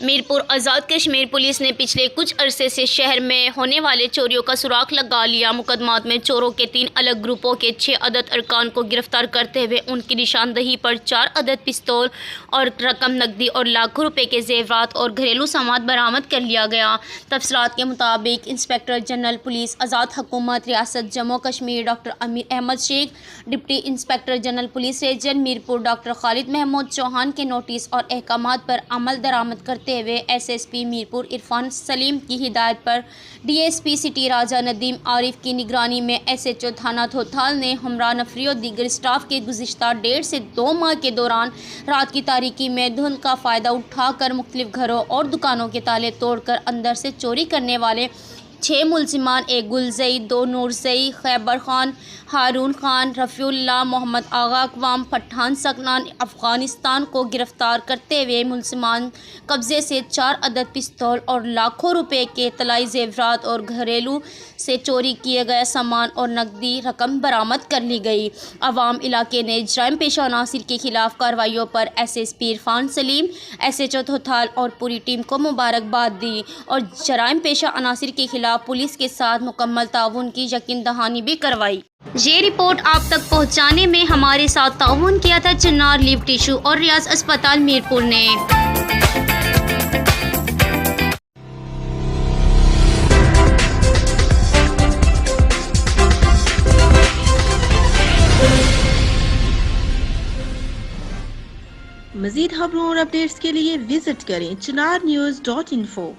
Mirpur Azad Kashmir police نے پچھلے کچھ عرصے سے شہر میں ہونے والے چوریوں کا سراغ لگا لیا۔ مقدمات میں چوروں کے 3 الگ گروپوں کے 6 عدد ارکان کو گرفتار کرتے ہوئے ان کی نشاندہی پر 4 عدد پستول اور رقم نقدی اور لاکھوں روپے کے زیورات اور گھریلو سامان برآمد کر لیا گیا۔ تفصیلات کے مطابق انسپکٹر جنرل پولیس آزاد حکومت ریاست Jammu Kashmir doctor Amir Ahmad Sheikh, deputy inspector general police region Mirpur doctor Khalid Mahmood Chauhan کے نوٹس اور احکامات پر عمل درآمد کرتے ہوئے S S P Mirpur Irfan Salim کی ہدایت پر D S P city Raja Nadeem Arif کی نگرانی میں ایس ایچ او تھانہ تھوتھال نے ہمراہ نفری و دیگر اسٹاف کے گزشتہ 1.5 سے 2 ماہ کے دوران رات کی تاریکی میں دھند کا فائدہ اٹھا کر مختلف گھروں اور دکانوں کے تالے توڑ کر اندر سے چوری کرنے والے 6 ملزمان، ایک گلزئی، 2 نورزئی، خیبر خان، ہارون خان، رفیع اللہ، محمد آغا اقوام، پٹھان سکنان افغانستان کو گرفتار کرتے ہوئے ملزمان قبضے سے 4 عدد پستول اور لاکھوں روپے کے طلائی زیورات اور گھریلو سے چوری کیے گئے سامان اور نقدی رقم برآمد کر لی گئی۔ عوام علاقے نے جرائم پیشہ عناصر کے خلاف کارروائیوں پر ایس ایس پی عرفان سلیم، ایس ایچ او تھوتھال اور پوری ٹیم کو مبارکباد دی اور جرائم پیشہ عناصر کے خلاف پولیس کے ساتھ مکمل تعاون کی یقین دہانی بھی کروائی۔ یہ رپورٹ آپ تک پہنچانے میں ہمارے ساتھ تعاون کیا تھا چنار لیف ٹیشو اور ریاض اسپتال میرپور نے۔ مزید خبروں اور اپڈیٹس کے لیے وزٹ کریں ChinarNews.info۔